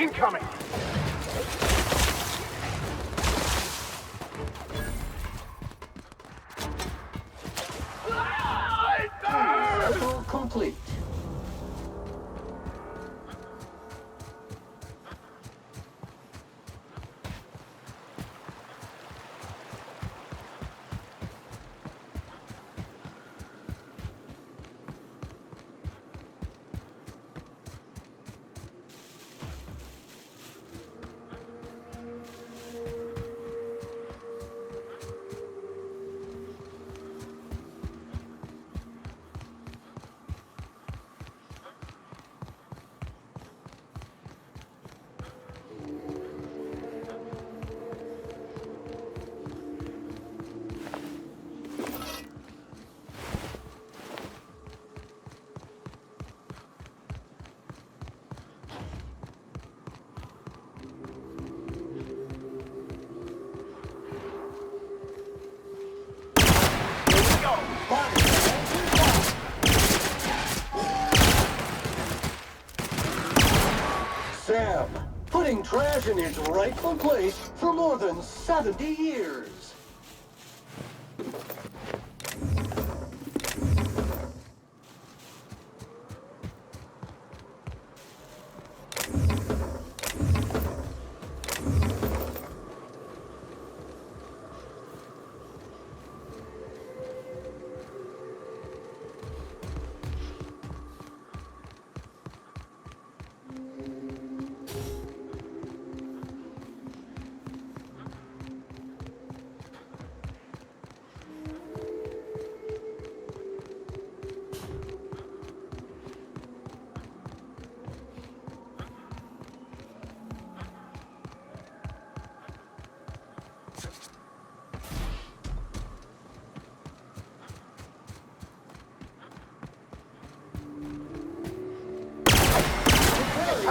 Incoming! Cycle complete. Sam, putting trash in its rightful place for more than 70 years.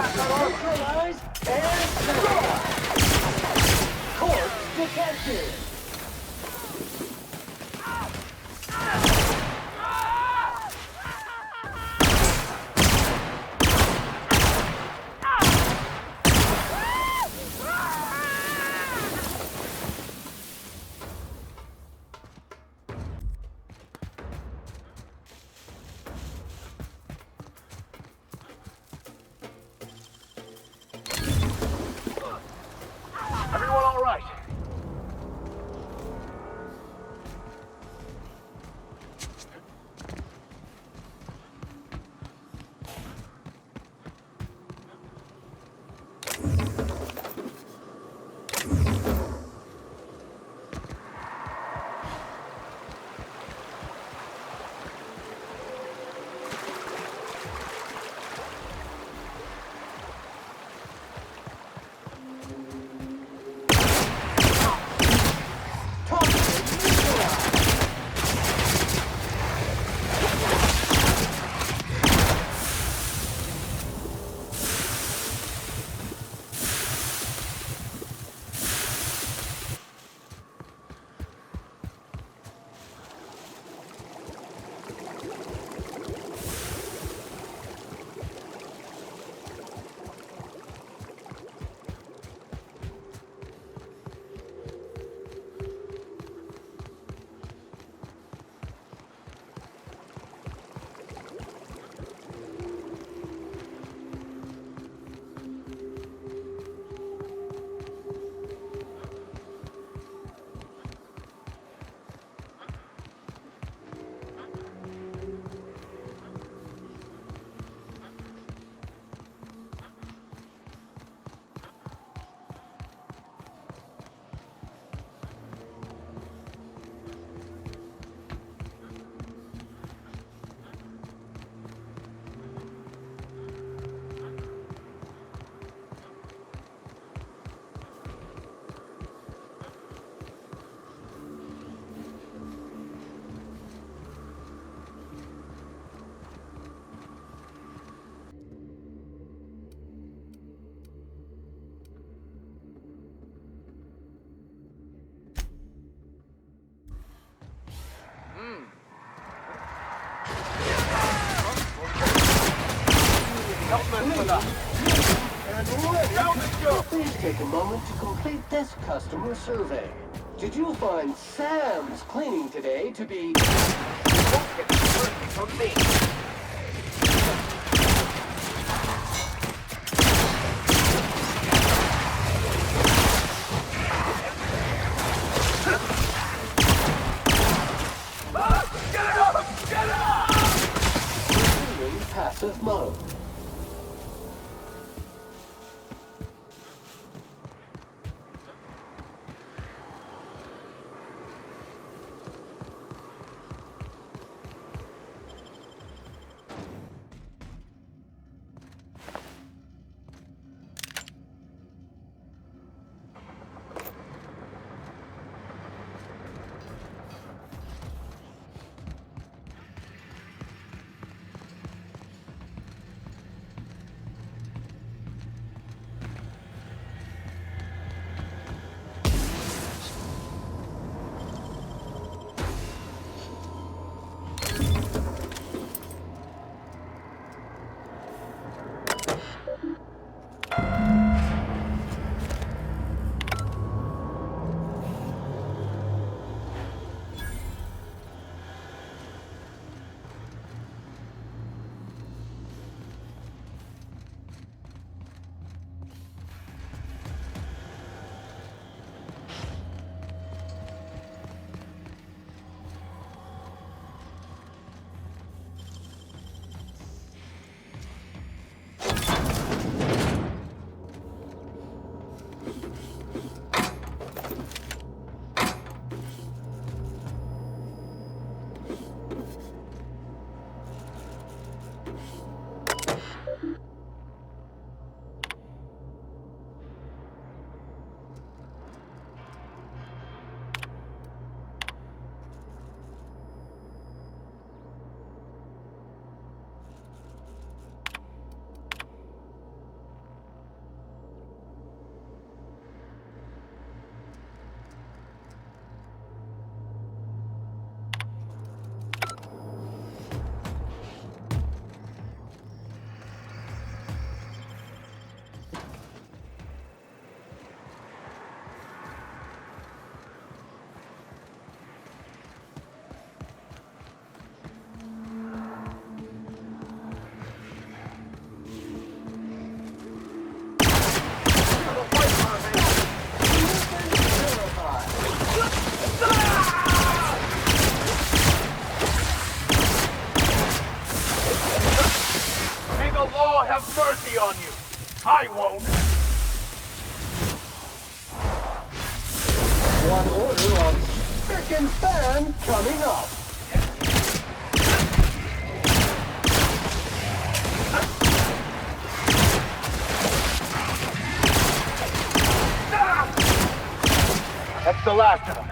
Neutralize and corpse detected. Everyone all right? and ready. Please take a moment to complete this customer survey. Did you find Sam's cleaning today to be... Don't get mercy from me. Passive mode. Have mercy on you. I won't. One order on frickin' fan coming up. That's the last of them.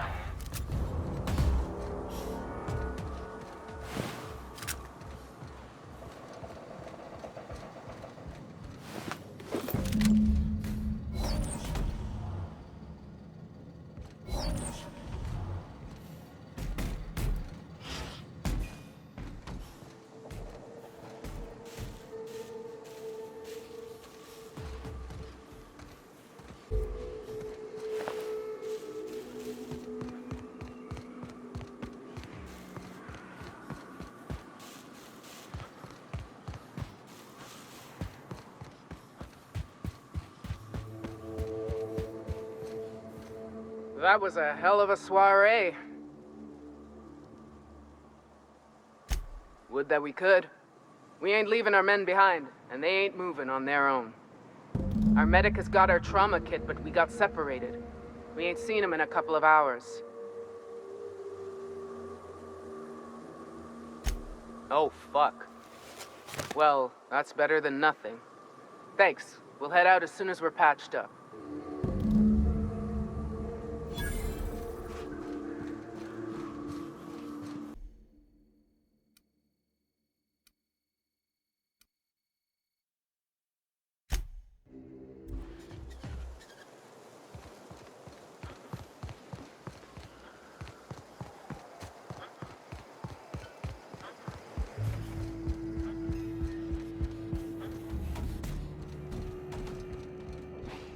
That was a hell of a soiree. Would that we could. We ain't leaving our men behind, and they ain't moving on their own. Our medic has got our trauma kit, but we got separated. We ain't seen him in a couple of hours. Oh, fuck. Well, that's better than nothing. Thanks. We'll head out as soon as we're patched up.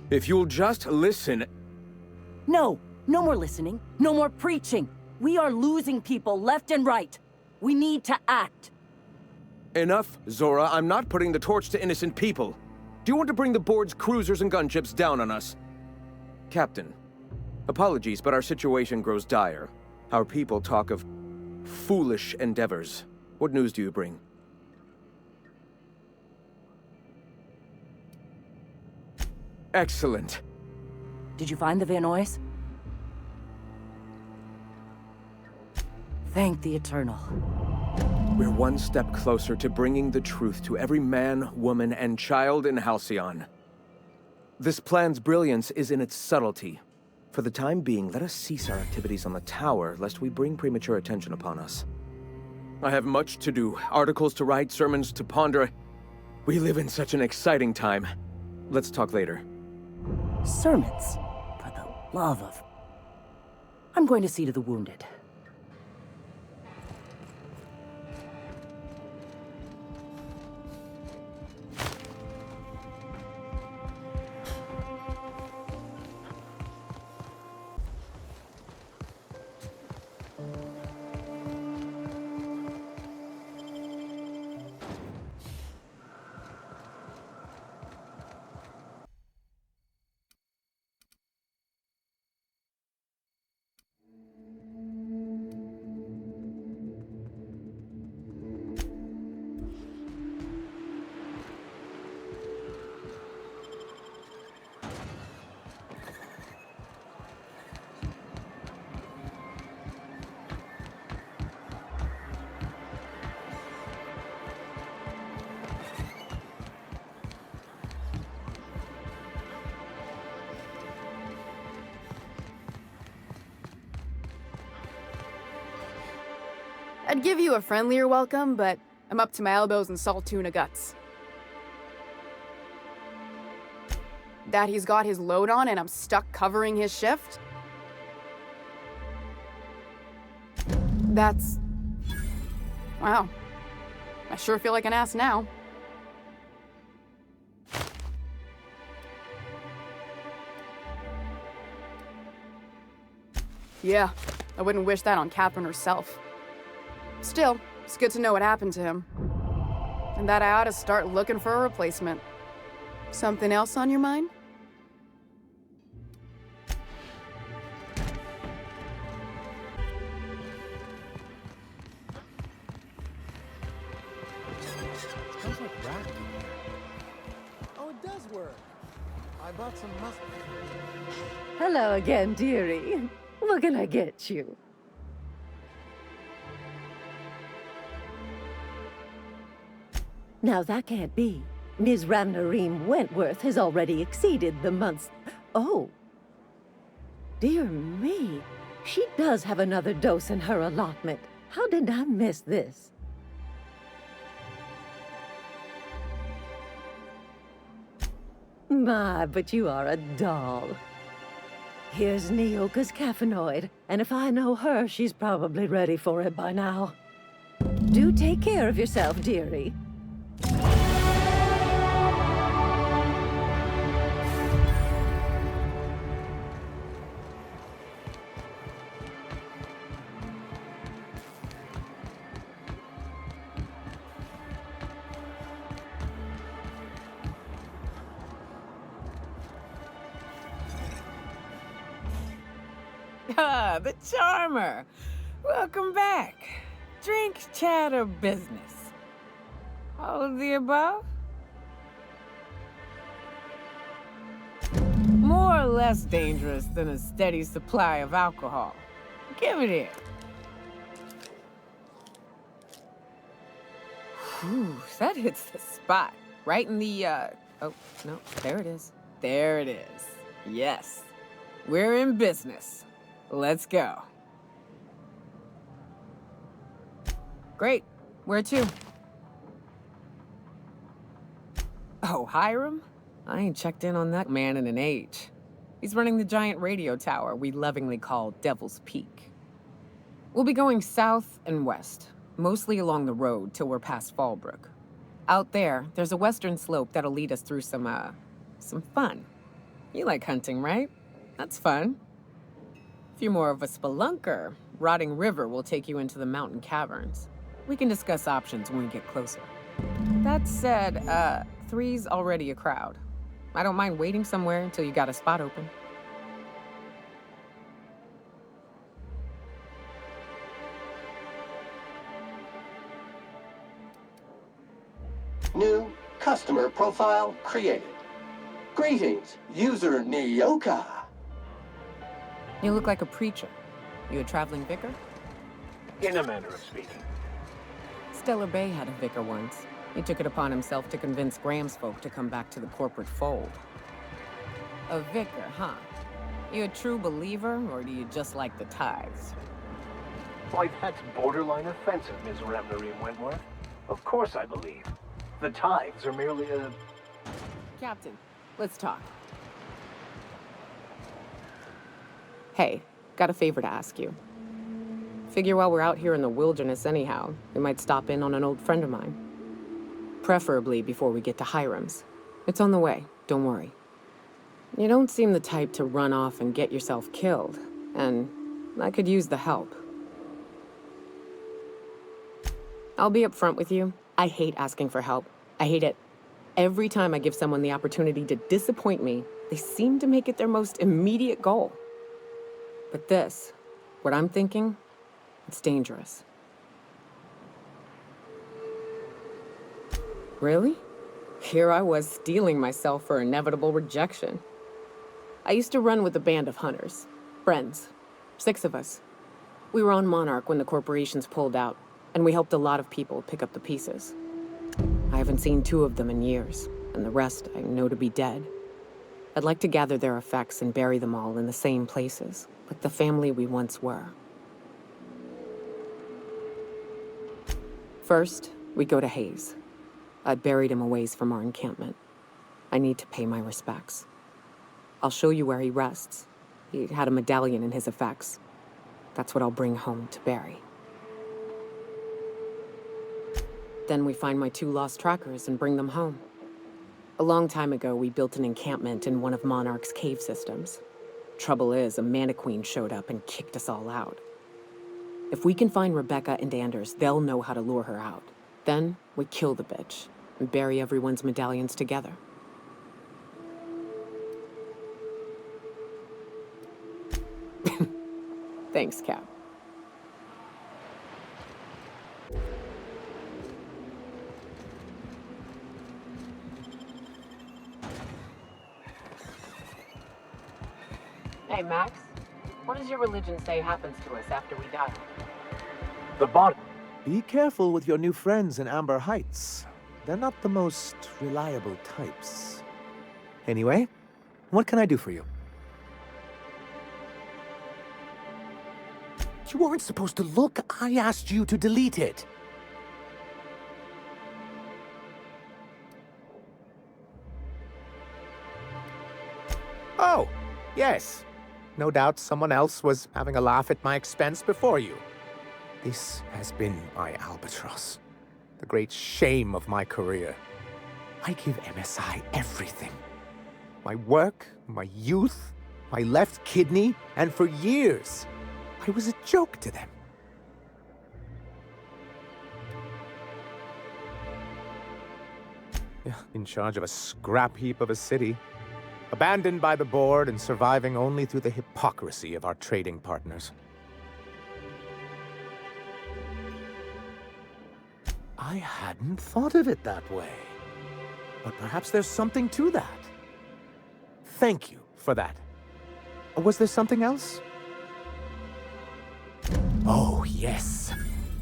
If you'll just listen... No, no more listening, no more preaching. We are losing people left and right. We need to act. Enough, Zora. I'm not putting the torch to innocent people. Do you want to bring the board's cruisers and gunships down on us? Captain, apologies, but our situation grows dire. Our people talk of foolish endeavors. What news do you bring? Excellent. Did you find the Vanois? Thank the Eternal. We're one step closer to bringing the truth to every man, woman, and child in Halcyon. This plan's brilliance is in its subtlety. For the time being, let us cease our activities on the tower, lest we bring premature attention upon us. I have much to do, articles to write, sermons to ponder. We live in such an exciting time. Let's talk later. Sermons? For the love of... I'm going to see to the wounded. I'd give you a friendlier welcome, but I'm up to my elbows in salt tuna guts. That he's got his load on and I'm stuck covering his shift? That's... wow. I sure feel like an ass now. Yeah, I wouldn't wish that on Catherine herself. Still, it's good to know what happened to him. And that I ought to start looking for a replacement. Something else on your mind? Smells like rat in here. Oh, it does work. I bought some mustard. Hello again, dearie. What can I get you? Now that can't be. Ms. Ramnarine Wentworth has already exceeded the month's... Oh. Dear me. She does have another dose in her allotment. How did I miss this? My, but you are a doll. Here's Neoka's caffeinoid, and if I know her, she's probably ready for it by now. Do take care of yourself, dearie. Ah, the charmer. Welcome back. Drink, chat, or business? All of the above? More or less dangerous than a steady supply of alcohol. Give it here. Whew, that hits the spot. Right in the, oh, no, there it is. There it is. Yes. We're in business. Let's go. Great. Where to? Oh, Hiram? I ain't checked in on that man in an age. He's running the giant radio tower we lovingly call Devil's Peak. We'll be going south and west, mostly along the road till we're past Fallbrook. Out there, there's a western slope that'll lead us through some fun. You like hunting, right? That's fun. If you're more of a spelunker, Rotting River will take you into the mountain caverns. We can discuss options when we get closer. That said, 3's already a crowd. I don't mind waiting somewhere until you got a spot open. New customer profile created. Greetings, user Nyoka. You look like a preacher. You a traveling vicar? In a manner of speaking. Stellar Bay had a vicar once. He took it upon himself to convince Graham's folk to come back to the corporate fold. A vicar, huh? You a true believer, or do you just like the tithes? Why, that's borderline offensive, Ms. Ramnareem Wentworth. Of course I believe. The tithes are merely a... Captain, let's talk. Hey, got a favor to ask you. Figure while we're out here in the wilderness anyhow, we might stop in on an old friend of mine. Preferably before we get to Hiram's. It's on the way, don't worry. You don't seem the type to run off and get yourself killed, and I could use the help. I'll be upfront with you. I hate asking for help. I hate it. Every time I give someone the opportunity to disappoint me, they seem to make it their most immediate goal. But this, what I'm thinking, it's dangerous. Really? Here I was steeling myself for inevitable rejection. I used to run with a band of hunters. Friends. 6 of us. We were on Monarch when the corporations pulled out, and we helped a lot of people pick up the pieces. I haven't seen 2 of them in years, and the rest I know to be dead. I'd like to gather their effects and bury them all in the same places, like the family we once were. First, we go to Hayes. I'd buried him a ways from our encampment. I need to pay my respects. I'll show you where he rests. He had a medallion in his effects. That's what I'll bring home to bury. Then we find my 2 lost trackers and bring them home. A long time ago, we built an encampment in one of Monarch's cave systems. Trouble is, a Mantiqueen showed up and kicked us all out. If we can find Rebecca and Anders, they'll know how to lure her out. Then we kill the bitch and bury everyone's medallions together. Thanks, Cap. Hey, Max. What does your religion say happens to us after we die? The body. Be careful with your new friends in Amber Heights. They're not the most reliable types. Anyway, what can I do for you? You weren't supposed to look. I asked you to delete it. Oh, yes. No doubt someone else was having a laugh at my expense before you. This has been my albatross. The great shame of my career. I give MSI everything. My work, my youth, my left kidney, and for years, I was a joke to them. In charge of a scrap heap of a city. Abandoned by the board and surviving only through the hypocrisy of our trading partners. I hadn't thought of it that way. But perhaps there's something to that. Thank you for that. Was there something else? Oh, yes.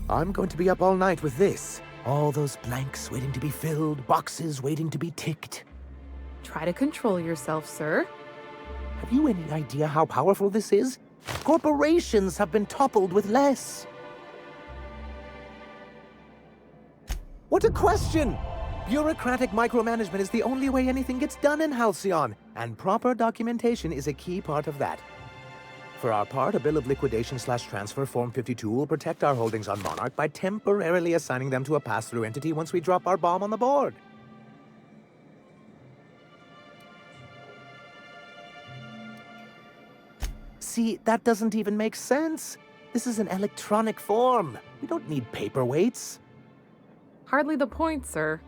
I'm going to be up all night with this. All those blanks waiting to be filled, boxes waiting to be ticked. Try to control yourself, sir. Have you any idea how powerful this is? Corporations have been toppled with less. What a question! Bureaucratic micromanagement is the only way anything gets done in Halcyon, and proper documentation is a key part of that. For our part, a bill of liquidation/transfer Form 52 will protect our holdings on Monarch by temporarily assigning them to a pass-through entity once we drop our bomb on the board. See, that doesn't even make sense. This is an electronic form. We don't need paperweights. Hardly the point, sir.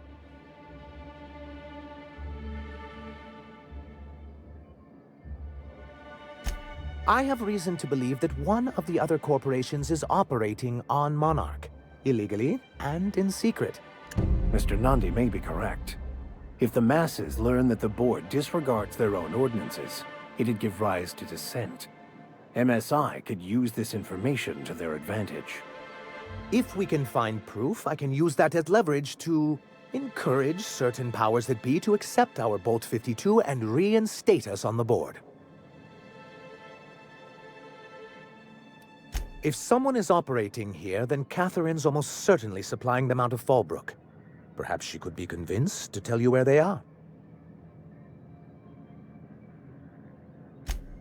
I have reason to believe that one of the other corporations is operating on Monarch, illegally and in secret. Mr. Nandi may be correct. If the masses learn that the board disregards their own ordinances, it'd give rise to dissent. MSI could use this information to their advantage. If we can find proof, I can use that as leverage to encourage certain powers that be to accept our Bolt 52 and reinstate us on the board. If someone is operating here, then Catherine's almost certainly supplying them out of Fallbrook. Perhaps she could be convinced to tell you where they are.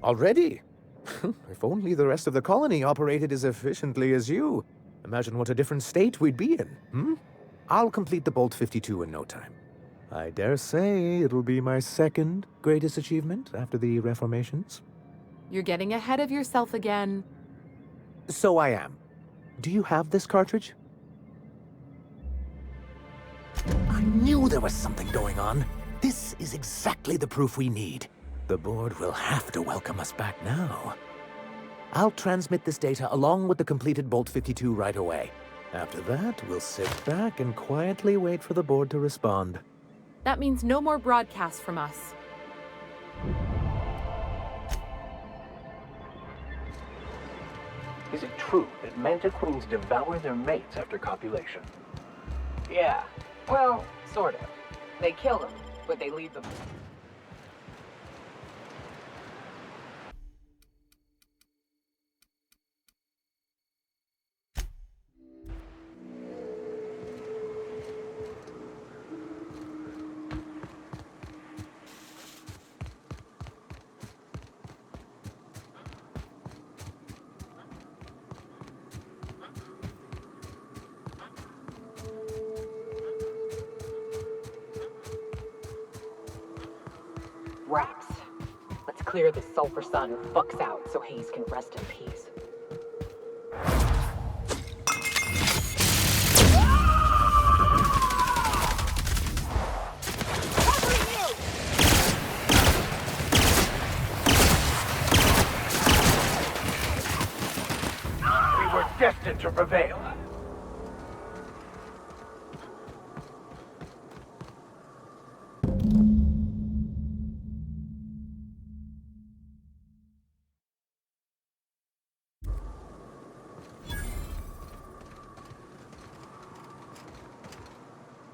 Already? If only the rest of the colony operated as efficiently as you. Imagine what a different state we'd be in, hmm? I'll complete the Bolt 52 in no time. I dare say it'll be my second greatest achievement after the reformations. You're getting ahead of yourself again. So I am. Do you have this cartridge? I knew there was something going on. This is exactly the proof we need. The board will have to welcome us back now. I'll transmit this data along with the completed Bolt 52 right away. After that, we'll sit back and quietly wait for the board to respond. That means no more broadcasts from us. Is it true that manta queens devour their mates after copulation? Yeah. Well, sort of. They kill them, but they leave them. Rats. Let's clear this sulfur sun fucks out so Hayes can rest in peace. We were destined to prevail.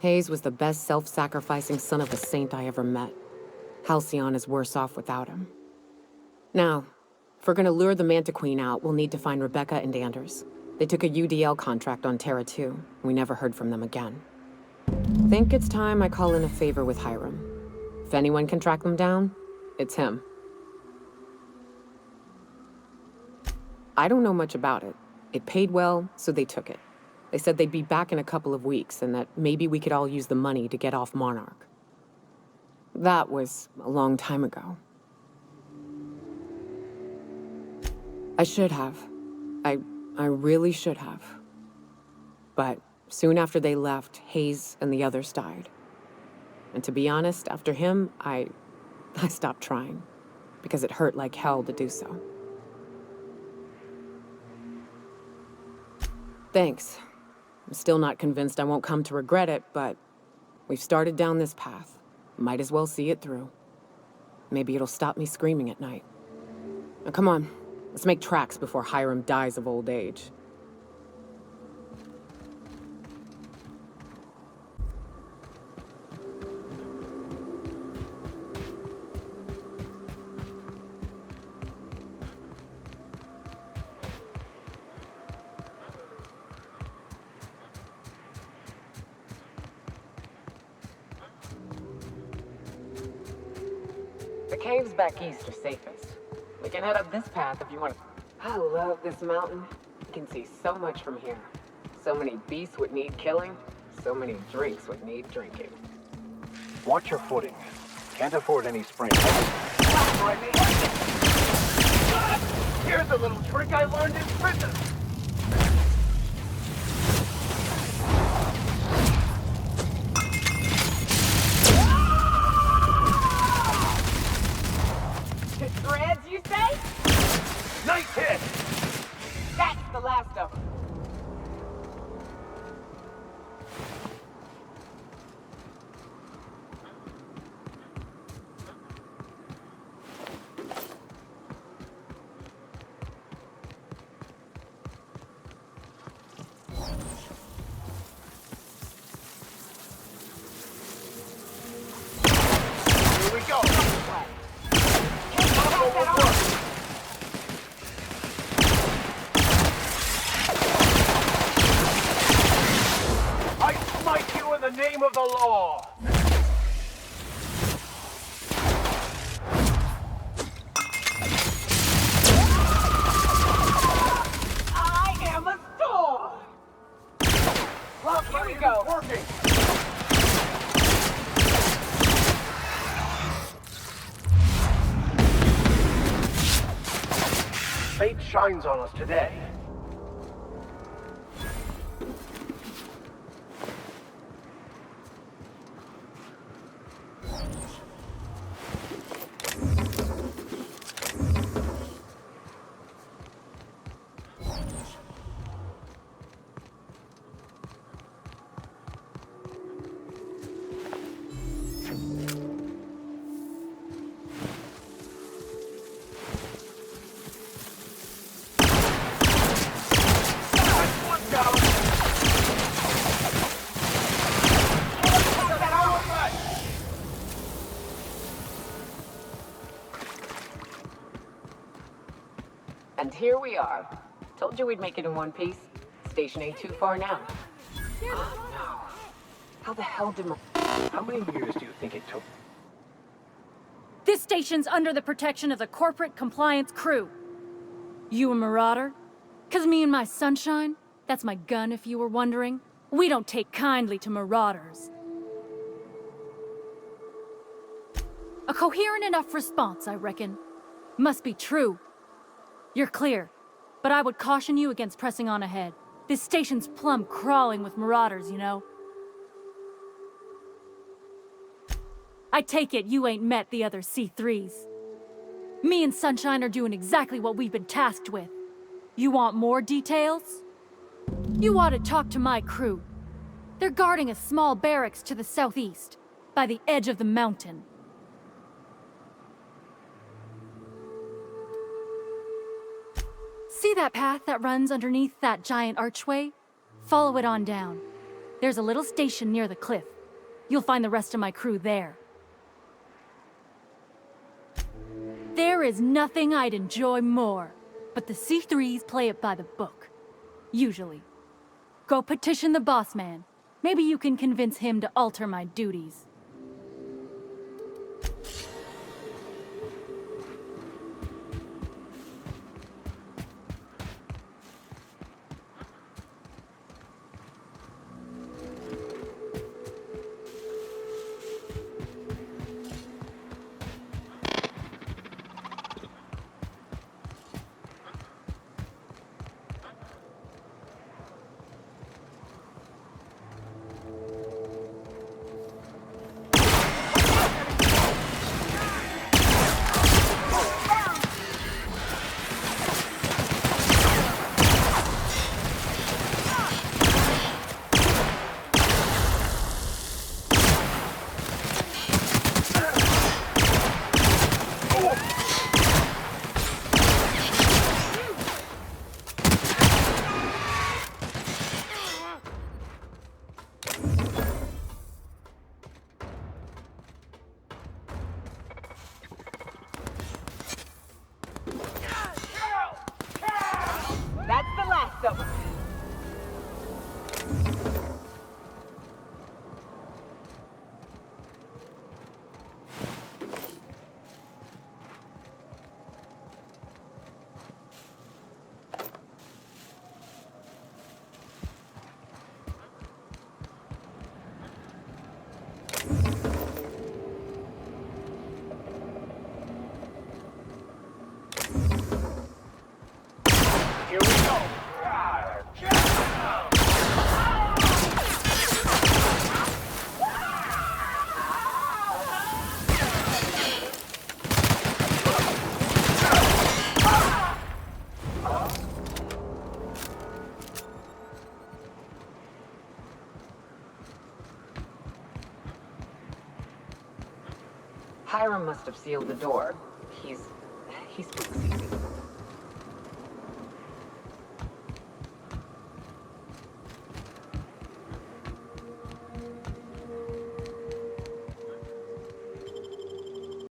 Hayes was the best self-sacrificing son of a saint I ever met. Halcyon is worse off without him. Now, if we're gonna lure the Manta Queen out, we'll need to find Rebecca and Anders. They took a UDL contract on Terra 2. We never heard from them again. Think it's time I call in a favor with Hiram. If anyone can track them down, it's him. I don't know much about it. It paid well, so they took it. They said they'd be back in a couple of weeks and that maybe we could all use the money to get off Monarch. That was a long time ago. I should have. I really should have. But soon after they left, Hayes and the others died. And to be honest, after him, I stopped trying. Because it hurt like hell to do so. Thanks. I'm still not convinced I won't come to regret it, but we've started down this path. Might as well see it through. Maybe it'll stop me screaming at night. Now come on, let's make tracks before Hiram dies of old age. The caves back east are safest. We can head up this path if you want. I love this mountain. You can see so much from here. So many beasts would need killing. So many drinks would need drinking. Watch your footing. Can't afford any sprains. Here's a little trick I learned in prison. Threads, you say? Nice hit! That's the last of them. Here we go. I smite you in the name of the law. I am a storm! Well, here we go. Working. Fate shines on us today. And here we are. Told you we'd make it in one piece. Station ain't too far now. Oh no. How the hell did my... How many years do you think it took? This station's under the protection of the corporate compliance crew. You a marauder? 'Cause me and my sunshine, that's my gun if you were wondering, we don't take kindly to marauders. A coherent enough response, I reckon. Must be true. You're clear, but I would caution you against pressing on ahead. This station's plumb crawling with marauders, you know. I take it you ain't met the other C3s. Me and Sunshine are doing exactly what we've been tasked with. You want more details? You ought to talk to my crew. They're guarding a small barracks to the southeast, by the edge of the mountain. See that path that runs underneath that giant archway? Follow it on down. There's a little station near the cliff. You'll find the rest of my crew there. There is nothing I'd enjoy more, but the C3s play it by the book. Usually. Go petition the boss man. Maybe you can convince him to alter my duties. Here we go. Hiram must have sealed the door. He's busy.